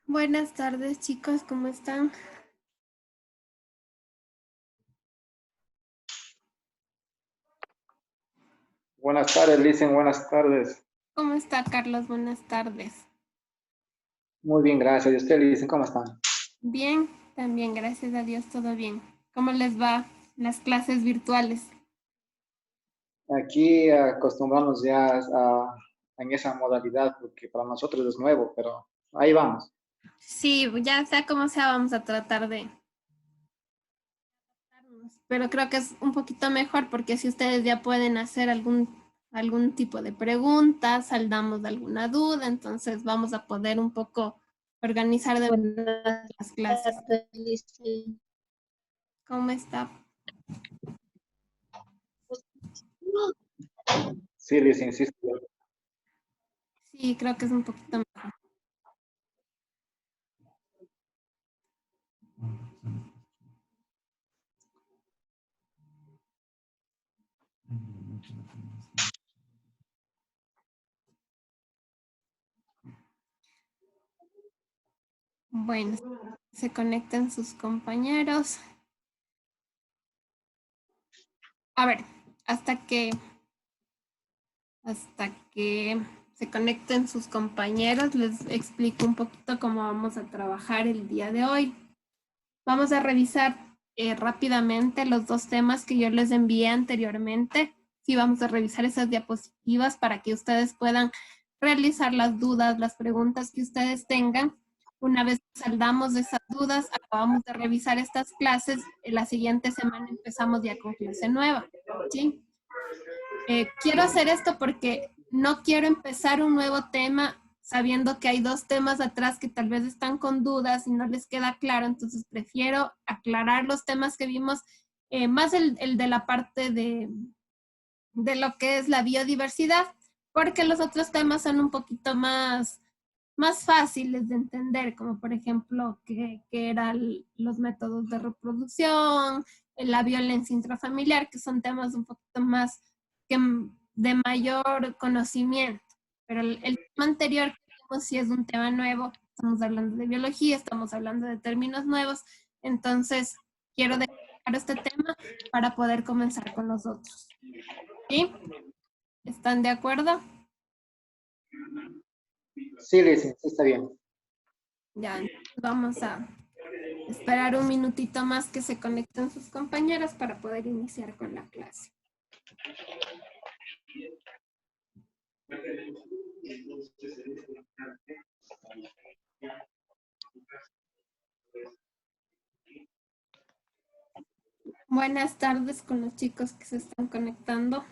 Buenas tardes, chicos, ¿cómo están? Buenas tardes, Licen, buenas tardes. ¿Cómo está, Carlos? Buenas tardes. Muy bien, gracias. ¿Y usted, Licen, cómo están? Bien, también, gracias a Dios, todo bien. ¿Cómo les va las clases virtuales? Aquí acostumbramos ya en esa modalidad, porque para nosotros es nuevo, pero ahí vamos. Sí, ya sea como sea, vamos a tratar de adaptarnos. Pero creo que es un poquito mejor porque si ustedes ya pueden hacer algún tipo de preguntas, saldamos de alguna duda, entonces vamos a poder un poco organizar de Buenas las clases. tardes, Licen. ¿Cómo está? Sí, Licen, sí, sí. Sí, creo que es un poquito mejor. Bueno, se conectan sus compañeros. A ver, hasta que, hasta que se conecten sus compañeros, les explico un poquito cómo vamos a trabajar el día de hoy. Vamos a revisar rápidamente los dos temas que yo les envié anteriormente. Sí, vamos a revisar esas diapositivas para que ustedes puedan realizar las dudas, las preguntas que ustedes tengan. Una vez que saldamos de esas dudas, acabamos de revisar estas clases. La siguiente semana empezamos ya con clase nueva. ¿Sí? Quiero hacer esto porque no quiero empezar un nuevo tema sabiendo que hay dos temas atrás que tal vez están con dudas y no les queda claro, entonces prefiero aclarar los temas que vimos, más el de la parte de lo que es la biodiversidad, porque los otros temas son un poquito más fáciles de entender, como por ejemplo que eran los métodos de reproducción, la violencia intrafamiliar, que son temas un poquito más que, de mayor conocimiento. Pero el tema anterior que vimos sí es un tema nuevo, estamos hablando de biología, estamos hablando de términos nuevos, entonces quiero dejar este tema para poder comenzar con los otros. ¿Sí? ¿Están de acuerdo? Sí, Licen, sí está bien. Ya, entonces vamos a esperar un minutito más que se conecten sus compañeros para poder iniciar con la clase. Buenas tardes con los chicos que se están conectando.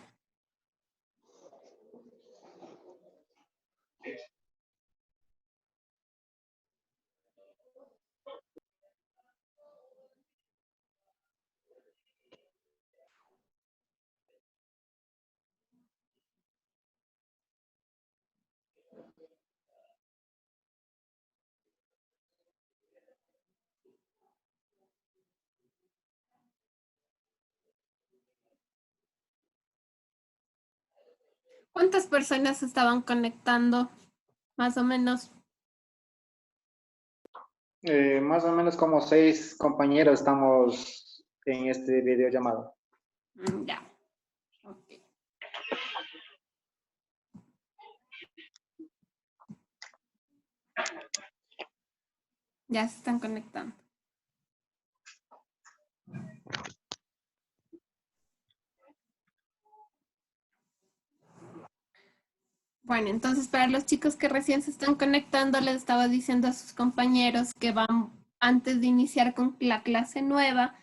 ¿Cuántas personas se estaban conectando? Más o menos. Más o menos como 6 compañeros estamos en este videollamado. Ya. Ok. Ya se están conectando. Bueno, entonces para los chicos que recién se están conectando, les estaba diciendo a sus compañeros que van, antes de iniciar con la clase nueva,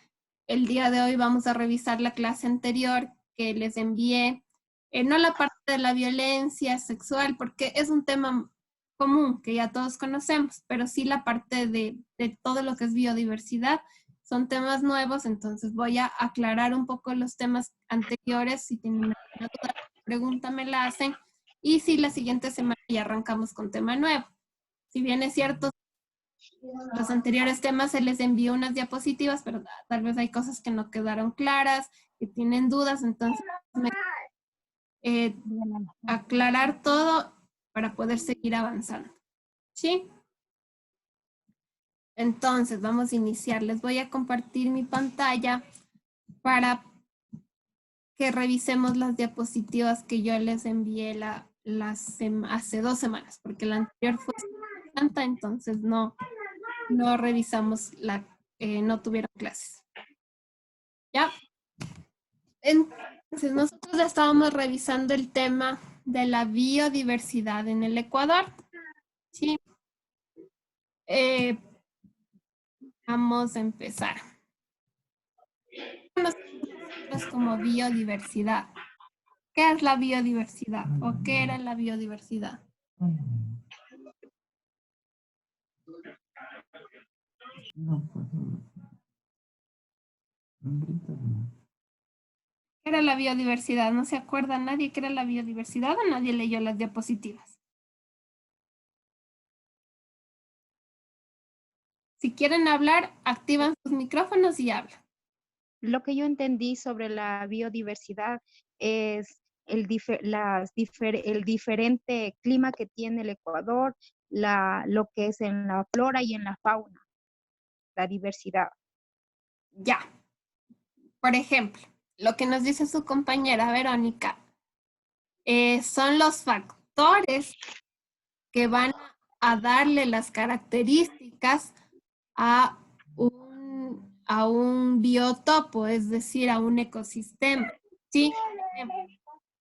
el día de hoy vamos a revisar la clase anterior que les envié, no la parte de la violencia sexual, porque es un tema común que ya todos conocemos, pero sí la parte de todo lo que es biodiversidad. Son temas nuevos, entonces voy a aclarar un poco los temas anteriores. Si tienen alguna duda, pregunta me la hacen. Y si la siguiente semana ya arrancamos con tema nuevo. Si bien es cierto, los anteriores temas se les envió unas diapositivas, pero tal vez hay cosas que no quedaron claras, que tienen dudas, entonces eh, aclarar todo para poder seguir avanzando. ¿Sí? Entonces, vamos a iniciar. Les voy a compartir mi pantalla para que revisemos las diapositivas que yo les envié hace 2 semanas, porque la anterior fue tanta, entonces no revisamos no tuvieron clases. ¿Ya? Entonces, nosotros ya estábamos revisando el tema de la biodiversidad en el Ecuador. ¿Sí? Vamos a empezar. Nosotros como biodiversidad. ¿Qué es la biodiversidad? ¿O qué era la biodiversidad? ¿Qué era la biodiversidad? ¿No se acuerda nadie qué era la biodiversidad o nadie leyó las diapositivas? Si quieren hablar, activan sus micrófonos y hablan. Lo que yo entendí sobre la biodiversidad es el diferente clima que tiene el Ecuador, lo que es en la flora y en la fauna, la diversidad. Ya. Por ejemplo, lo que nos dice su compañera Verónica son los factores que van a darle las características a un biotopo, es decir, a un ecosistema. ¿Sí?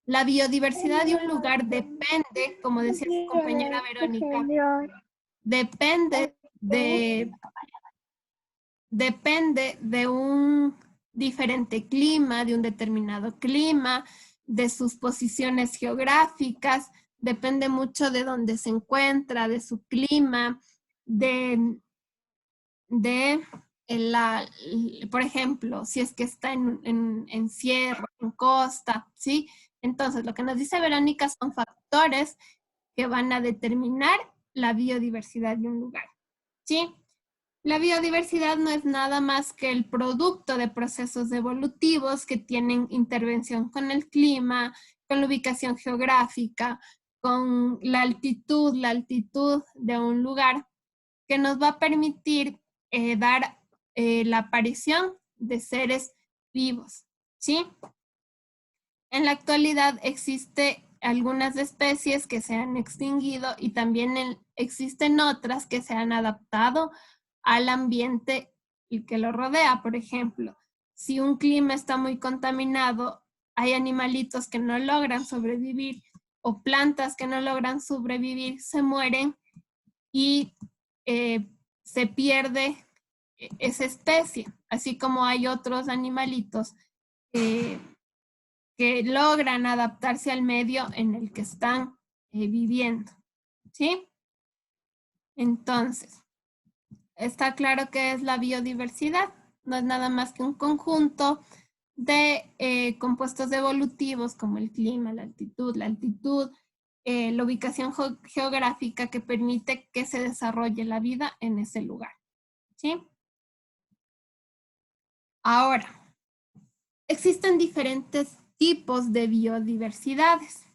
La biodiversidad de un lugar depende, como decía su compañera Verónica, depende de un diferente clima, de un determinado clima, de sus posiciones geográficas, depende mucho de dónde se encuentra, de su clima, por ejemplo, si es que está en sierra, en costa, ¿sí? Entonces, lo que nos dice Verónica son factores que van a determinar la biodiversidad de un lugar, ¿sí? La biodiversidad no es nada más que el producto de procesos evolutivos que tienen intervención con el clima, con la ubicación geográfica, con la altitud de un lugar, que nos va a permitir dar la aparición de seres vivos, ¿sí? En la actualidad existe algunas especies que se han extinguido y también existen otras que se han adaptado al ambiente y que lo rodea. Por ejemplo, si un clima está muy contaminado, hay animalitos que no logran sobrevivir o plantas que no logran sobrevivir, se mueren y se pierde esa especie, así como hay otros animalitos que logran adaptarse al medio en el que están viviendo, ¿sí? Entonces, está claro que es la biodiversidad, no es nada más que un conjunto de compuestos evolutivos como el clima, la altitud, la ubicación geográfica que permite que se desarrolle la vida en ese lugar, ¿sí? Ahora, existen diferentes tipos de biodiversidades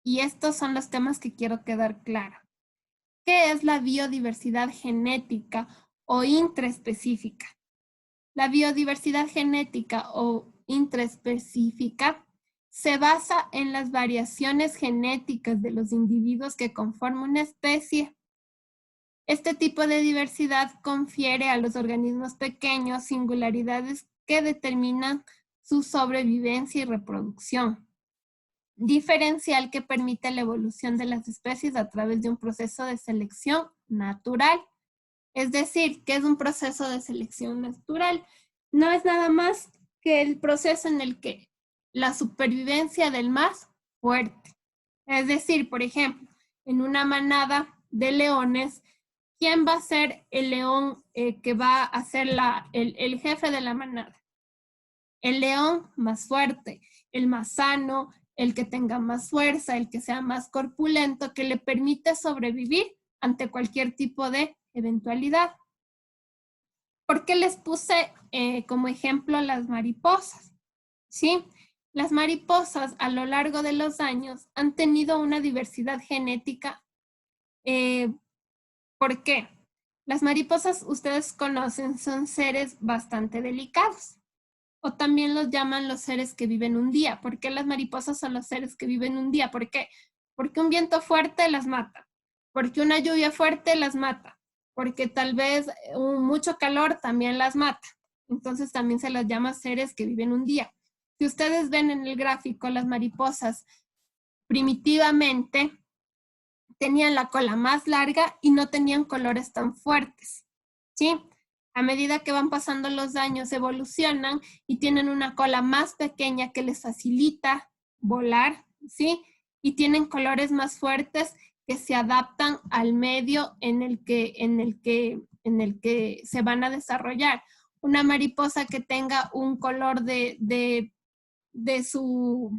y estos son los temas que quiero quedar claro. ¿Qué es la biodiversidad genética o intraespecífica? La biodiversidad genética o intraespecífica se basa en las variaciones genéticas de los individuos que conforman una especie. Este tipo de diversidad confiere a los organismos pequeños singularidades que determinan su sobrevivencia y reproducción, diferencial que permite la evolución de las especies a través de un proceso de selección natural. Es decir, ¿qué es un proceso de selección natural? No es nada más que el proceso en el que la supervivencia del más fuerte. Es decir, por ejemplo, en una manada de leones, ¿quién va a ser el león que va a ser el jefe de la manada? El león más fuerte, el más sano, el que tenga más fuerza, el que sea más corpulento, que le permite sobrevivir ante cualquier tipo de eventualidad. ¿Por qué les puse como ejemplo las mariposas? ¿Sí? Las mariposas a lo largo de los años han tenido una diversidad genética. ¿Por qué? Las mariposas, ustedes conocen, son seres bastante delicados. O también los llaman los seres que viven un día. ¿Por qué las mariposas son los seres que viven un día? ¿Por qué? Porque un viento fuerte las mata. Porque una lluvia fuerte las mata. Porque tal vez mucho calor también las mata. Entonces también se las llama seres que viven un día. Si ustedes ven en el gráfico, las mariposas primitivamente tenían la cola más larga y no tenían colores tan fuertes, ¿sí? A medida que van pasando los años, evolucionan y tienen una cola más pequeña que les facilita volar, ¿sí? Y tienen colores más fuertes que se adaptan al medio en el que se van a desarrollar. Una mariposa que tenga un color de su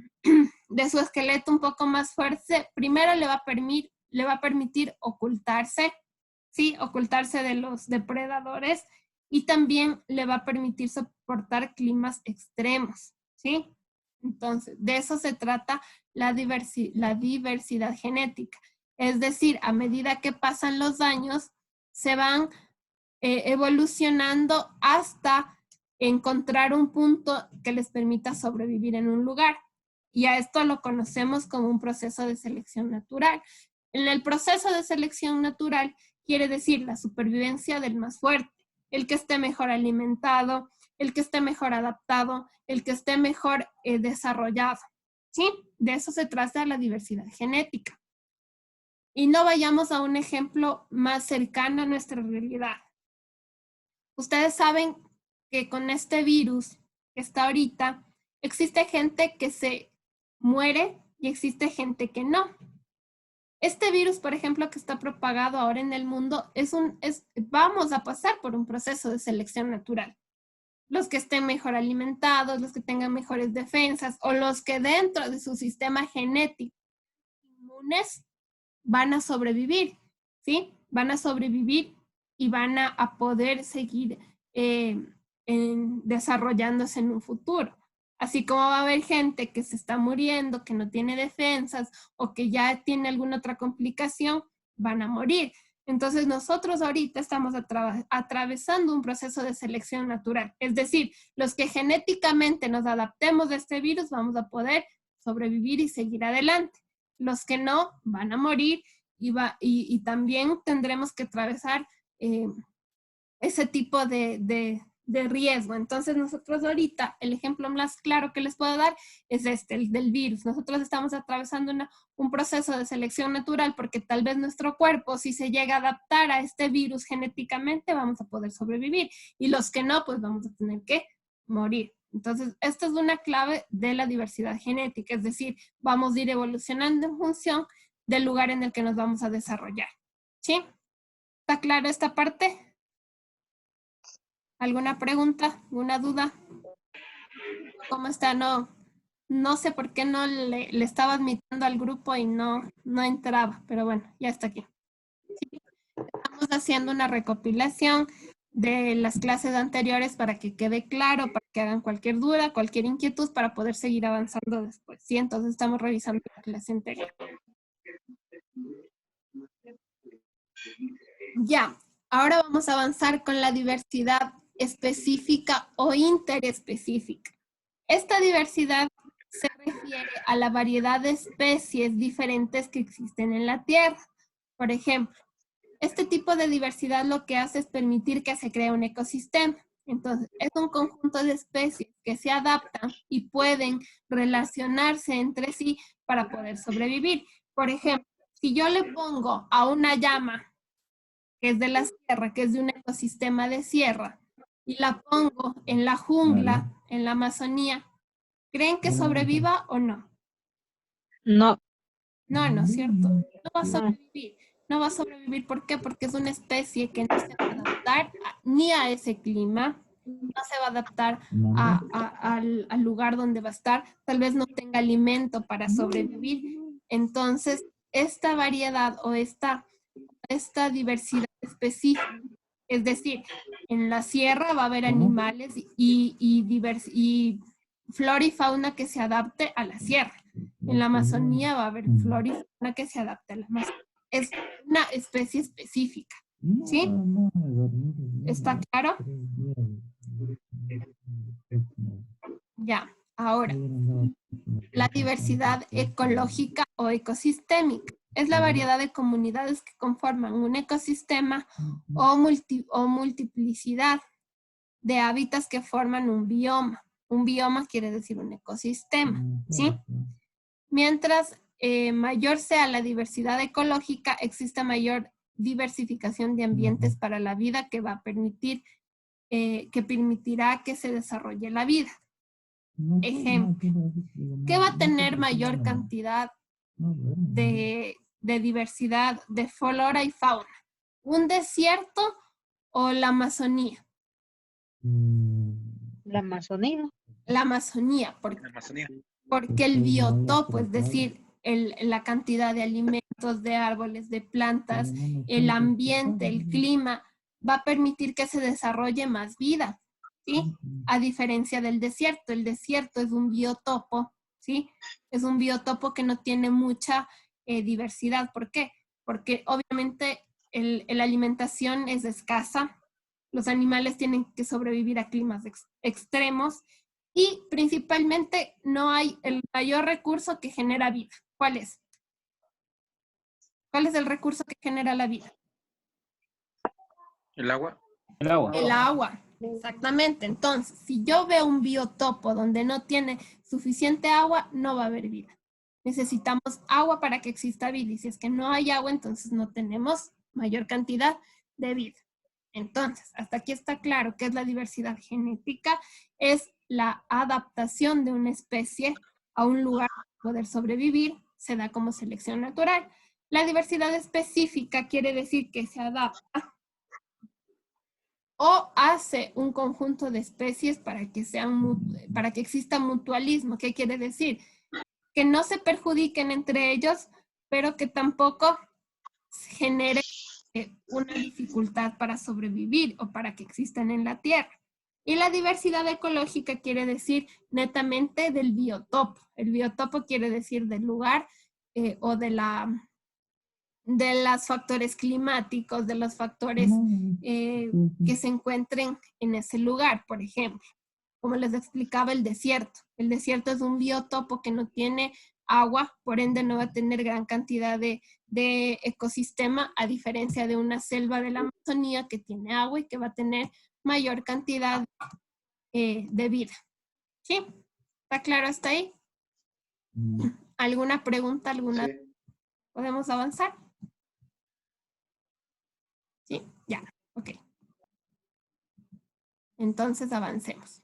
esqueleto un poco más fuerte, primero le va a permitir ocultarse, ¿sí? Ocultarse de los depredadores, y también le va a permitir soportar climas extremos, ¿sí? Entonces, de eso se trata la diversidad genética. Es decir, a medida que pasan los años, se van evolucionando hasta encontrar un punto que les permita sobrevivir en un lugar. Y a esto lo conocemos como un proceso de selección natural. En el proceso de selección natural quiere decir la supervivencia del más fuerte, el que esté mejor alimentado, el que esté mejor adaptado, el que esté mejor desarrollado. ¿Sí? De eso se trata la diversidad genética. Y no vayamos a un ejemplo más cercano a nuestra realidad. Ustedes saben que con este virus que está ahorita, existe gente que se muere y existe gente que no. Este virus, por ejemplo, que está propagado ahora en el mundo, vamos a pasar por un proceso de selección natural. Los que estén mejor alimentados, los que tengan mejores defensas, o los que dentro de su sistema genético inmunes van a sobrevivir, ¿sí? Van a sobrevivir y van a poder seguir desarrollándose en un futuro. Así como va a haber gente que se está muriendo, que no tiene defensas o que ya tiene alguna otra complicación, van a morir. Entonces nosotros ahorita estamos atravesando un proceso de selección natural. Es decir, los que genéticamente nos adaptemos a este virus vamos a poder sobrevivir y seguir adelante. Los que no van a morir y también tendremos que atravesar ese tipo de riesgo. Entonces nosotros ahorita, el ejemplo más claro que les puedo dar es el del virus. Nosotros estamos atravesando un proceso de selección natural porque tal vez nuestro cuerpo, si se llega a adaptar a este virus genéticamente, vamos a poder sobrevivir. Y los que no, pues vamos a tener que morir. Entonces, esta es una clave de la diversidad genética, es decir, vamos a ir evolucionando en función del lugar en el que nos vamos a desarrollar. ¿Sí? ¿Está clara esta parte? ¿Alguna pregunta? ¿Alguna duda? ¿Cómo está? No sé por qué no le estaba admitiendo al grupo y no entraba, pero bueno, ya está aquí. ¿Sí? Estamos haciendo una recopilación de las clases anteriores para que quede claro, para que hagan cualquier duda, cualquier inquietud, para poder seguir avanzando después. Sí, entonces estamos revisando la clase anterior. Ya, ahora vamos a avanzar con la diversidad específica o interespecífica. Esta diversidad se refiere a la variedad de especies diferentes que existen en la Tierra. Por ejemplo, este tipo de diversidad lo que hace es permitir que se cree un ecosistema. Entonces, es un conjunto de especies que se adaptan y pueden relacionarse entre sí para poder sobrevivir. Por ejemplo, si yo le pongo a una llama que es de la sierra, que es de un ecosistema de sierra, y la pongo en la jungla, en la Amazonía, ¿creen que sobreviva o no? No. No, no es cierto. No va a sobrevivir. No va a sobrevivir, ¿por qué? Porque es una especie que no se va a adaptar ni a ese clima, no se va a adaptar al lugar donde va a estar, tal vez no tenga alimento para sobrevivir. Entonces, esta variedad o esta diversidad específica, es decir, en la sierra va a haber animales y flora y fauna que se adapte a la sierra. En la Amazonía va a haber flora y fauna que se adapte a la Amazonía. Es una especie específica. ¿Sí? ¿Está claro? Ya, ahora, la diversidad ecológica o ecosistémica es la variedad de comunidades que conforman un ecosistema o multiplicidad de hábitats que forman un bioma. Un bioma quiere decir un ecosistema, ¿sí? Mientras mayor sea la diversidad ecológica, existe mayor diversificación de ambientes para la vida que va a permitir, que permitirá que se desarrolle la vida. Ejemplo, ¿qué va a tener mayor cantidad de diversidad de flora y fauna? ¿Un desierto o la Amazonía? La Amazonía. La Amazonía, La Amazonía. porque el biotopo, es decir, la cantidad de alimentos, de árboles, de plantas, el ambiente, el clima, va a permitir que se desarrolle más vida, ¿sí? A diferencia del desierto. El desierto es un biotopo, ¿sí? Es un biotopo que no tiene mucha diversidad. ¿Por qué? Porque obviamente la alimentación es escasa, los animales tienen que sobrevivir a climas extremos y principalmente no hay el mayor recurso que genera vida. ¿Cuál es? ¿Cuál es el recurso que genera la vida? El agua. El agua. El agua, exactamente. Entonces, si yo veo un biotopo donde no tiene suficiente agua, no va a haber vida. Necesitamos agua para que exista vida y si es que no hay agua, entonces no tenemos mayor cantidad de vida. Entonces, hasta aquí está claro qué es la diversidad genética. Es la adaptación de una especie a un lugar para poder sobrevivir. Se da como selección natural. La diversidad específica quiere decir que se adapta o hace un conjunto de especies para que exista mutualismo. ¿Qué quiere decir? Que no se perjudiquen entre ellos, pero que tampoco genere una dificultad para sobrevivir o para que existan en la Tierra. Y la diversidad ecológica quiere decir netamente del biotopo. El biotopo quiere decir del lugar o de los factores climáticos, de los factores que se encuentren en ese lugar, por ejemplo. Como les explicaba, el desierto. El desierto es un biotopo que no tiene agua, por ende no va a tener gran cantidad de ecosistema, a diferencia de una selva de la Amazonía que tiene agua y que va a tener mayor cantidad de vida. ¿Sí? ¿Está claro hasta ahí? ¿Alguna pregunta? ¿Alguna? Sí. ¿Podemos avanzar? Sí, ya, ok. Entonces avancemos.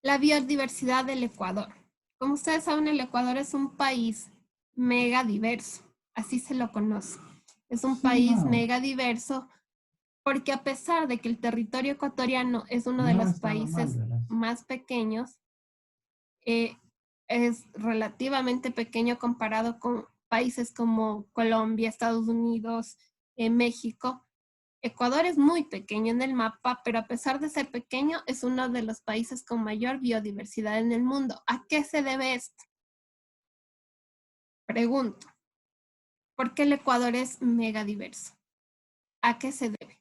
La biodiversidad del Ecuador. Como ustedes saben, el Ecuador es un país mega diverso, así se lo conoce. Es un país mega diverso porque a pesar de que el territorio ecuatoriano es uno de los países más pequeños, es relativamente pequeño comparado con países como Colombia, Estados Unidos, México. Ecuador es muy pequeño en el mapa, pero a pesar de ser pequeño, es uno de los países con mayor biodiversidad en el mundo. ¿A qué se debe esto? Pregunto, ¿por qué el Ecuador es mega diverso? ¿A qué se debe?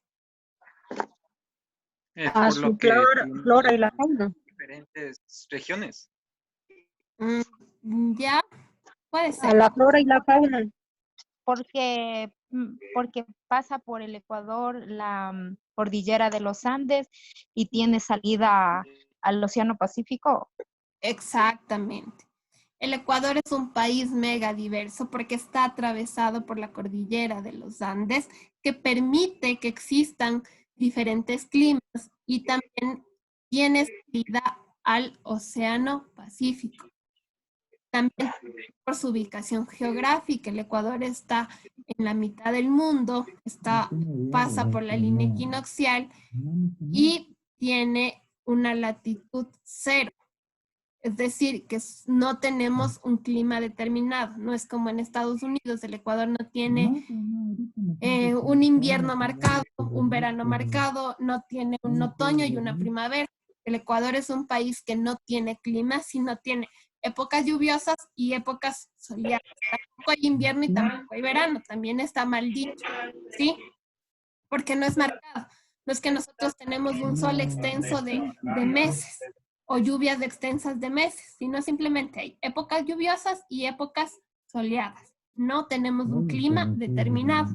A Por su lo que flora y la fauna. diferentes regiones. Ya, puede A ser. la flora y la fauna. Porque pasa por el Ecuador la cordillera de los Andes y tiene salida al Océano Pacífico. Exactamente. El Ecuador es un país mega diverso porque está atravesado por la cordillera de los Andes, que permite que existan diferentes climas y también tiene salida al Océano Pacífico. También por su ubicación geográfica, el Ecuador está en la mitad del mundo, pasa por la línea equinoccial y tiene una latitud cero. Es decir, que no tenemos un clima determinado. No es como en Estados Unidos, el Ecuador no tiene un invierno marcado, un verano marcado, no tiene un otoño y una primavera. El Ecuador es un país que no tiene clima, sino tiene épocas lluviosas y épocas soleadas. Tampoco hay invierno y tampoco hay verano, también está mal dicho, ¿sí? porque no es marcado. No es que nosotros tenemos un sol extenso de meses o lluvias extensas de meses, sino simplemente hay épocas lluviosas y épocas soleadas. No tenemos un clima determinado.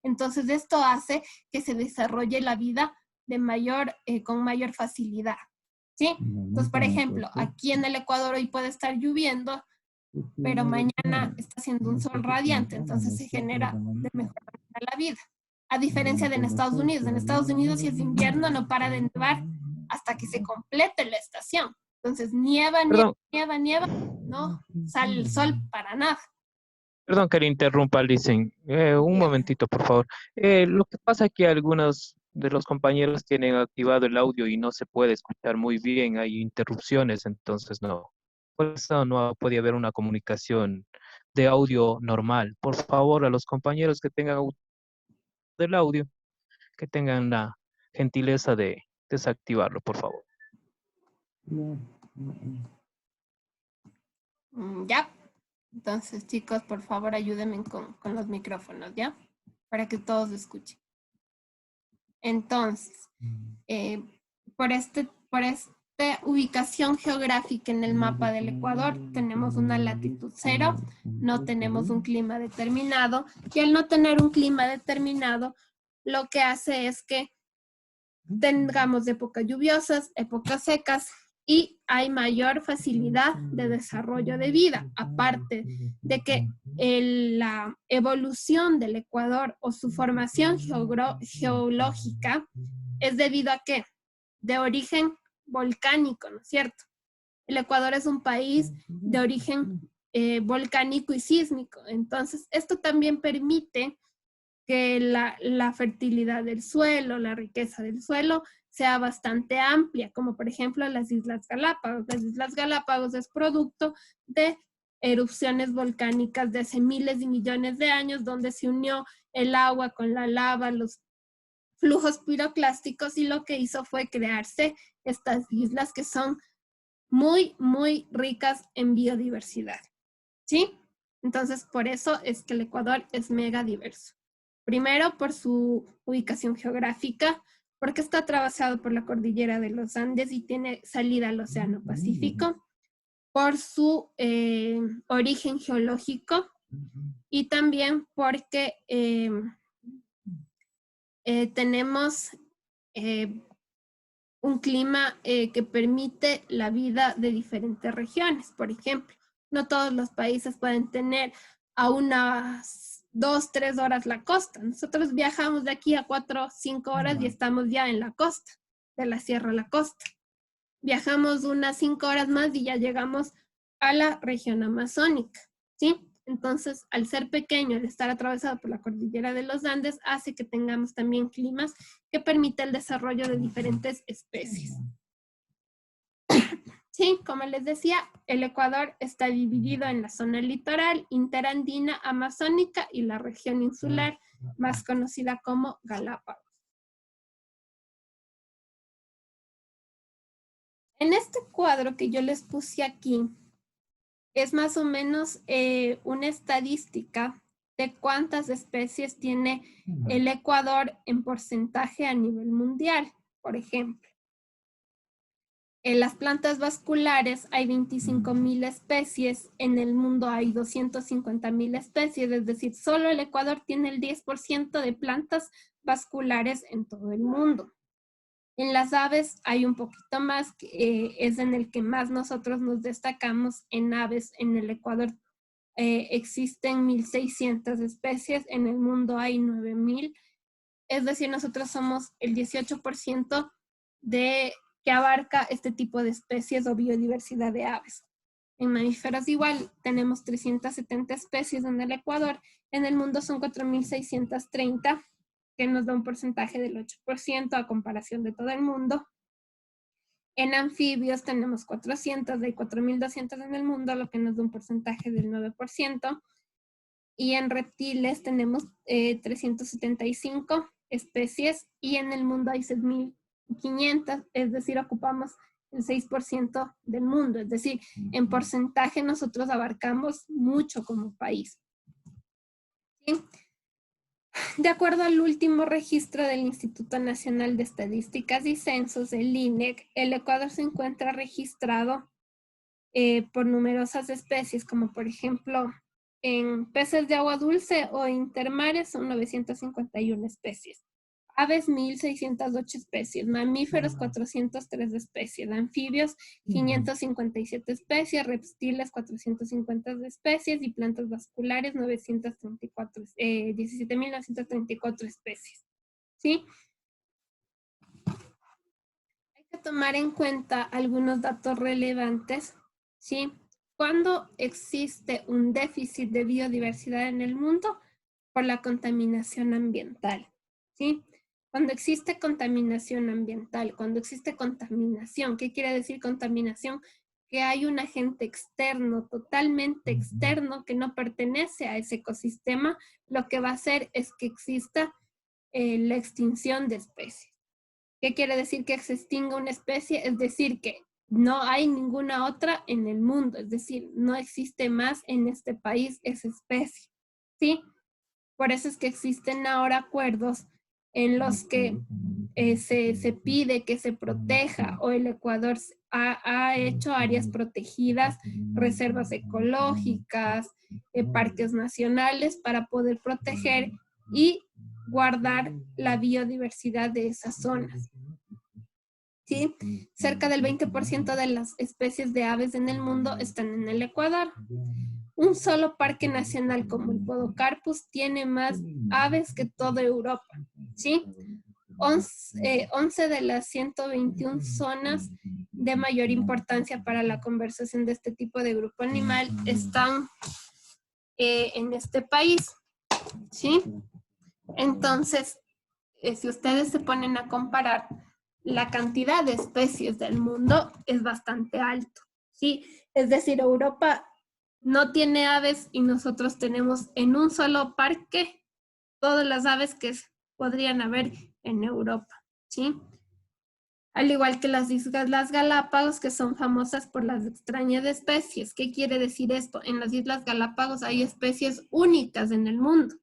Entonces esto hace que se desarrolle la vida con mayor facilidad. ¿Sí? Entonces, por ejemplo, aquí en el Ecuador hoy puede estar lloviendo, pero mañana está haciendo un sol radiante, entonces se genera de mejor manera la vida. A diferencia de en Estados Unidos. En Estados Unidos, si es invierno, no para de nevar hasta que se complete la estación. Entonces, nieva, no sale el sol para nada. Perdón que le interrumpa, Licen. Un momentito, por favor. Lo que pasa es que algunos de los compañeros tienen activado el audio y no se puede escuchar muy bien, hay interrupciones, entonces no. Por eso no podía haber una comunicación de audio normal. Por favor, a los compañeros que tengan del audio, que tengan la gentileza de desactivarlo, por favor. Ya. Entonces, chicos, por favor, ayúdenme con los micrófonos, ¿ya? Para que todos escuchen. Entonces, por esta ubicación geográfica en el mapa del Ecuador, tenemos una latitud 0, no tenemos un clima determinado, y al no tener un clima determinado, lo que hace es que tengamos épocas lluviosas, épocas secas, y hay mayor facilidad de desarrollo de vida, aparte de que la evolución del Ecuador o su formación geológica es debido a ¿qué? De origen volcánico, ¿no es cierto? El Ecuador es un país de origen volcánico y sísmico, entonces esto también permite que la fertilidad del suelo, la riqueza del suelo sea bastante amplia, como por ejemplo las Islas Galápagos. Las Islas Galápagos es producto de erupciones volcánicas de hace miles y millones de años, donde se unió el agua con la lava, los flujos piroclásticos, y lo que hizo fue crearse estas islas que son muy, muy ricas en biodiversidad. ¿Sí? Entonces, por eso es que el Ecuador es mega diverso. Primero, por su ubicación geográfica, porque está atravesado por la cordillera de los Andes y tiene salida al Océano Pacífico, por su origen geológico, y también porque tenemos un clima que permite la vida de diferentes regiones. Por ejemplo, no todos los países pueden tener a unas 2, 3 horas la costa. Nosotros viajamos de aquí a 4, 5 horas y estamos ya en la costa, de la sierra a la costa. Viajamos unas 5 horas más y ya llegamos a la región amazónica, ¿sí? Entonces, al ser pequeño, al estar atravesado por la cordillera de los Andes, hace que tengamos también climas que permiten el desarrollo de diferentes especies. Sí, como les decía, el Ecuador está dividido en la zona litoral, interandina, amazónica y la región insular, más conocida como Galápagos. En este cuadro que yo les puse aquí, es más o menos una estadística de cuántas especies tiene el Ecuador en porcentaje a nivel mundial, por ejemplo. En las plantas vasculares hay 25,000 especies, en el mundo hay 250,000 especies, es decir, solo el Ecuador tiene el 10% de plantas vasculares en todo el mundo. En las aves hay un poquito más, que es en el que más nosotros nos destacamos. En aves, en el Ecuador existen 1,600 especies, en el mundo hay 9,000, es decir, nosotros somos el 18% que abarca este tipo de especies o biodiversidad de aves. En mamíferos igual, tenemos 370 especies en el Ecuador, en el mundo son 4,630, que nos da un porcentaje del 8% a comparación de todo el mundo. En anfibios tenemos 400, hay 4,200 en el mundo, lo que nos da un porcentaje del 9%. Y en reptiles tenemos 375 especies y en el mundo hay 6,500, es decir, ocupamos el 6% del mundo. Es decir, en porcentaje nosotros abarcamos mucho como país. ¿Sí? De acuerdo al último registro del Instituto Nacional de Estadísticas y Censos, el INEC, el Ecuador se encuentra registrado por numerosas especies, como por ejemplo en peces de agua dulce o intermares son 951 especies. Aves, 1.608 especies, mamíferos, 403 especies, anfibios, 557 especies, reptiles, 450 especies y plantas vasculares, 17.934 especies. ¿Sí? Hay que tomar en cuenta algunos datos relevantes. ¿Sí? Cuando existe un déficit de biodiversidad en el mundo por la contaminación ambiental. ¿Sí? Cuando existe contaminación ambiental, cuando existe contaminación, ¿qué quiere decir contaminación? Que hay un agente externo, totalmente externo, que no pertenece a ese ecosistema, lo que va a hacer es que exista la extinción de especies. ¿Qué quiere decir que se extinga una especie? Es decir, que no hay ninguna otra en el mundo, es decir, no existe más en este país esa especie, ¿sí? Por eso es que existen ahora acuerdos en los que se pide que se proteja o el Ecuador ha hecho áreas protegidas, reservas ecológicas, parques nacionales para poder proteger y guardar la biodiversidad de esas zonas. ¿Sí? Cerca del 20% de las especies de aves en el mundo están en el Ecuador. Un solo parque nacional como el Podocarpus tiene más aves que toda Europa. ¿Sí? 11 de las 121 zonas de mayor importancia para la conservación de este tipo de grupo animal están en este país. ¿Sí? Entonces, si ustedes se ponen a comparar, la cantidad de especies del mundo es bastante alto, ¿sí? Es decir, Europa no tiene aves y nosotros tenemos en un solo parque todas las aves que podrían haber en Europa, ¿sí? Al igual que las Islas Galápagos, que son famosas por las extrañas especies. ¿Qué quiere decir esto? En las Islas Galápagos hay especies únicas en el mundo,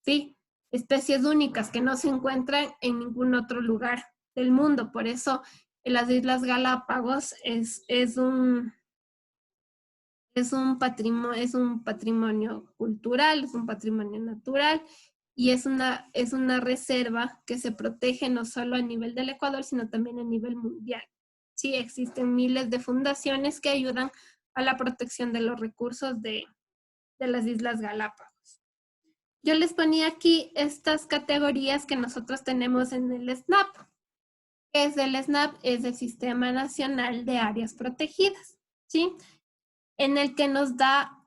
¿sí? Especies únicas que no se encuentran en ningún otro lugar del mundo. Por eso en las Islas Galápagos es un patrimonio cultural, es un patrimonio natural y es una reserva que se protege no solo a nivel del Ecuador, sino también a nivel mundial. Sí, existen miles de fundaciones que ayudan a la protección de los recursos de las Islas Galápagos. Yo les ponía aquí estas categorías que nosotros tenemos en el SNAP. ¿Qué es el SNAP? Es el Sistema Nacional de Áreas Protegidas, ¿sí? En el que nos da,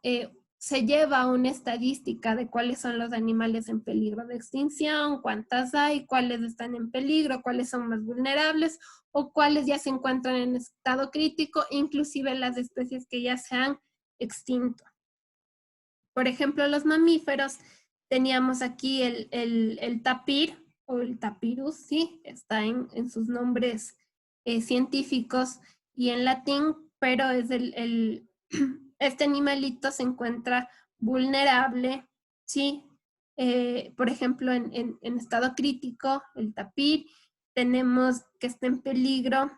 se lleva una estadística de cuáles son los animales en peligro de extinción, cuántas hay, cuáles están en peligro, cuáles son más vulnerables o cuáles ya se encuentran en estado crítico, inclusive las especies que ya se han extinto. Por ejemplo, los mamíferos, teníamos aquí el tapir o el tapirus, ¿sí? Está en sus nombres científicos y en latín, pero es este animalito se encuentra vulnerable, ¿sí? Por ejemplo, en estado crítico, el tapir, tenemos que está en peligro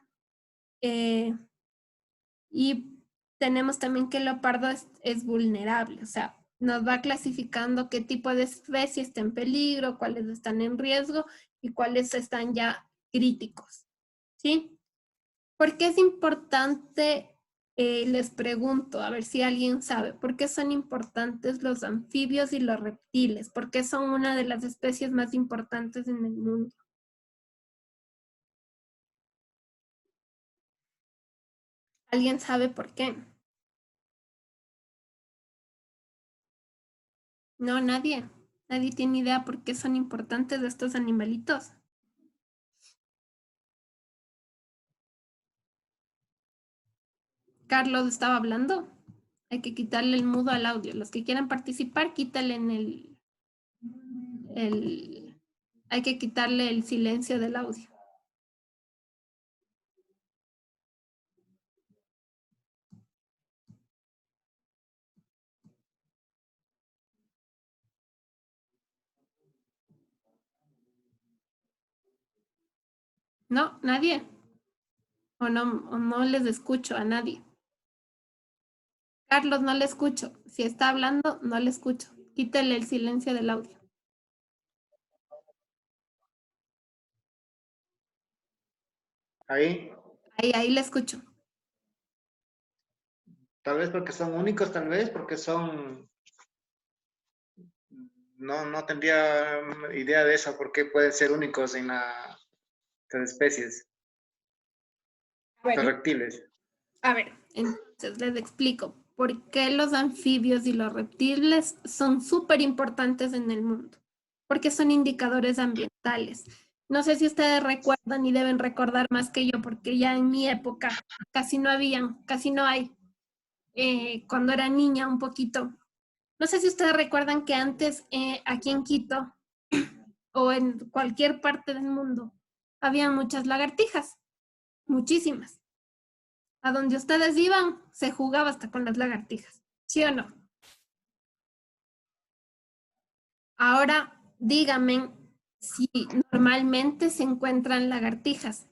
y tenemos también que el leopardo es vulnerable, o sea, nos va clasificando qué tipo de especie está en peligro, cuáles están en riesgo y cuáles están ya críticos, ¿sí? ¿Por qué es importante? Les pregunto, a ver si alguien sabe, ¿por qué son importantes los anfibios y los reptiles? ¿Por qué son una de las especies más importantes en el mundo? ¿Alguien sabe por qué? No, nadie. Nadie tiene idea por qué son importantes estos animalitos. Carlos estaba hablando. Hay que quitarle el mudo al audio. Los que quieran participar, quítale hay que quitarle el silencio del audio. ¿No? ¿Nadie? O no les escucho a nadie. Carlos, no le escucho. Si está hablando, no le escucho. Quítale el silencio del audio. Ahí, Ahí le escucho. tal vez porque son únicos, tal vez porque son... No tendría idea de eso, por qué pueden ser únicos en las especies, A los ver, reptiles. entonces les explico por qué los anfibios y los reptiles son súper importantes en el mundo. Porque son indicadores ambientales. No sé si ustedes recuerdan y deben recordar más que yo, porque ya en mi época casi no habían, casi no hay. Cuando era niña un poquito. No sé si ustedes recuerdan que antes aquí en Quito o en cualquier parte del mundo había muchas lagartijas, muchísimas. A donde ustedes iban se jugaba hasta con las lagartijas, ¿sí o no? Ahora díganme si normalmente se encuentran lagartijas.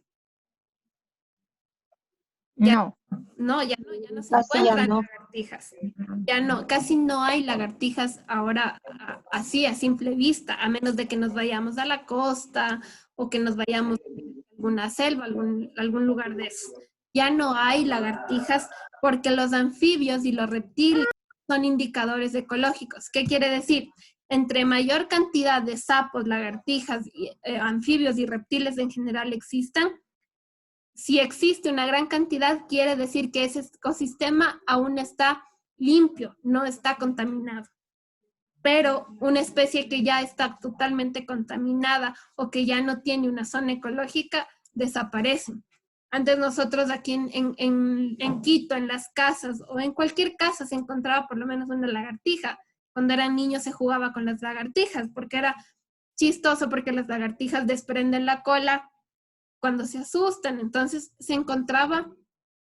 Ya No, ya no se Casi ya encuentran no. lagartijas. Ya no, casi no hay lagartijas ahora así a simple vista, a menos de que nos vayamos a la costa o que nos vayamos a alguna selva, algún lugar de eso. Ya no hay lagartijas porque los anfibios y los reptiles son indicadores ecológicos. ¿Qué quiere decir? Entre mayor cantidad de sapos, lagartijas, anfibios y reptiles en general existan, si existe una gran cantidad, quiere decir que ese ecosistema aún está limpio, no está contaminado. Pero una especie que ya está totalmente contaminada o que ya no tiene una zona ecológica, desaparece. Antes nosotros aquí en Quito, en las casas o en cualquier casa se encontraba por lo menos una lagartija. Cuando eran niños se jugaba con las lagartijas porque era chistoso porque las lagartijas desprenden la cola cuando se asustan. Entonces se encontraba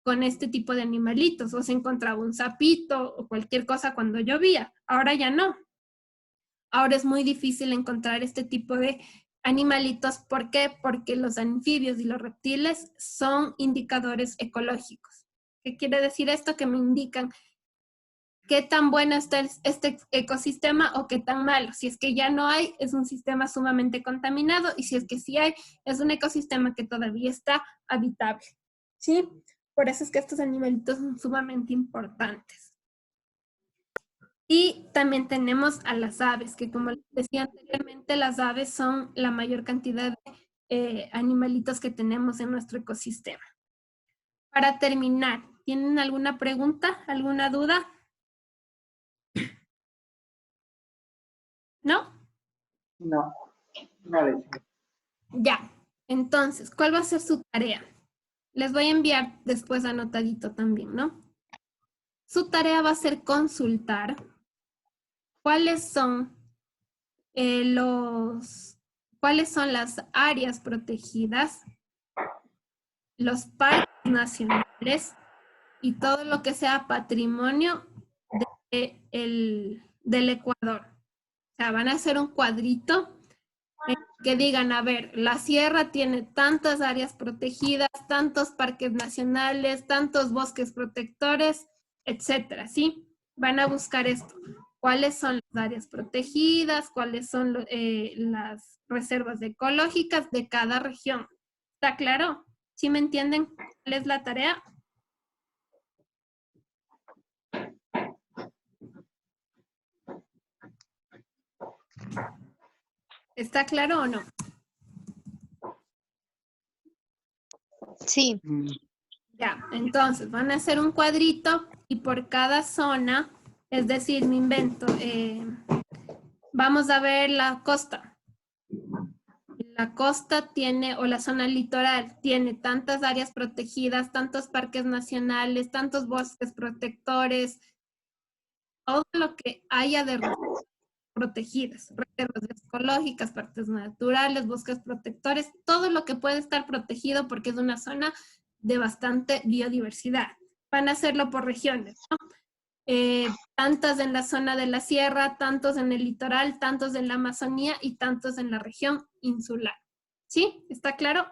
con este tipo de animalitos o se encontraba un sapito o cualquier cosa cuando llovía. Ahora ya no. Ahora es muy difícil encontrar este tipo de animalitos. ¿Por qué? Porque los anfibios y los reptiles son indicadores ecológicos. ¿Qué quiere decir esto? Que me indican qué tan bueno está este ecosistema o qué tan malo. Si es que ya no hay, es un sistema sumamente contaminado, y si es que sí hay, es un ecosistema que todavía está habitable. ¿Sí? Por eso es que estos animalitos son sumamente importantes. Y también tenemos a las aves, que como les decía anteriormente, las aves son la mayor cantidad de animalitos que tenemos en nuestro ecosistema. Para terminar, ¿tienen alguna pregunta, alguna duda? ¿No? No, vale. Ya. Entonces, ¿cuál va a ser su tarea? Les voy a enviar después anotadito también, ¿no? Su tarea va a ser consultar cuáles son cuáles son las áreas protegidas, los parques nacionales y todo lo que sea patrimonio del Ecuador. O sea, van a hacer un cuadrito que digan, a ver, la sierra tiene tantas áreas protegidas, tantos parques nacionales, tantos bosques protectores, etcétera, ¿sí? Van a buscar esto. ¿Cuáles son las áreas protegidas? ¿Cuáles son las reservas ecológicas de cada región? ¿Está claro? ¿Sí me entienden cuál es la tarea? ¿Está claro o no? Sí. Ya, entonces van a hacer un cuadrito y por cada zona, es decir, me invento, vamos a ver la costa. La costa tiene, o la zona litoral, tiene tantas áreas protegidas, tantos parques nacionales, tantos bosques protectores, todo lo que haya de protegidas, reservas ecológicas, parques naturales, bosques protectores, todo lo que puede estar protegido porque es una zona de bastante biodiversidad. Van a hacerlo por regiones, ¿no? Tantas en la zona de la sierra, tantos en el litoral, tantos en la Amazonía y tantos en la región insular. ¿Sí? ¿Está claro?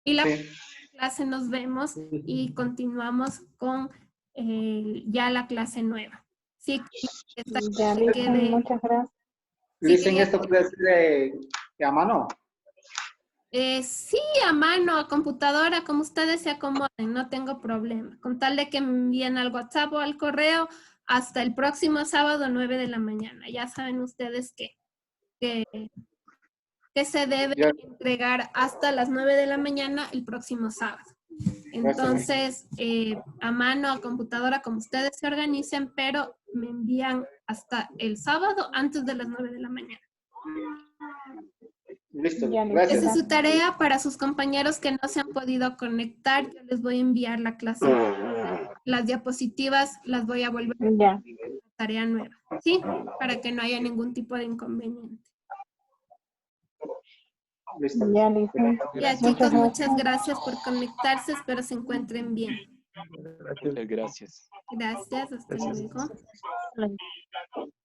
Y la Sí. clase nos vemos y continuamos con ya la clase nueva. Sí, esta Ya, que listo, quede. muchas gracias. Sí, Dicen esto puede ser a mano. Sí, a mano, a computadora, como ustedes se acomoden, no tengo problema. Con tal de que me envíen al WhatsApp o al correo hasta el próximo sábado 9 de la mañana. Ya saben ustedes que se debe Ya. entregar hasta las 9 de la mañana el próximo sábado. Entonces, a mano, a computadora, como ustedes se organicen, pero me envían hasta el sábado antes de las 9 de la mañana. Listo, Ya, listo. gracias. Esa es su tarea para sus compañeros que no se han podido conectar. Yo les voy a enviar la clase. Las diapositivas las voy a volver a Ya, tarea nueva, ¿sí? Para que no haya ningún tipo de inconveniente. Listo. ya, listo. Ya, chicos, muchas gracias por conectarse. Espero se encuentren bien. Gracias. Gracias, hasta Gracias. luego.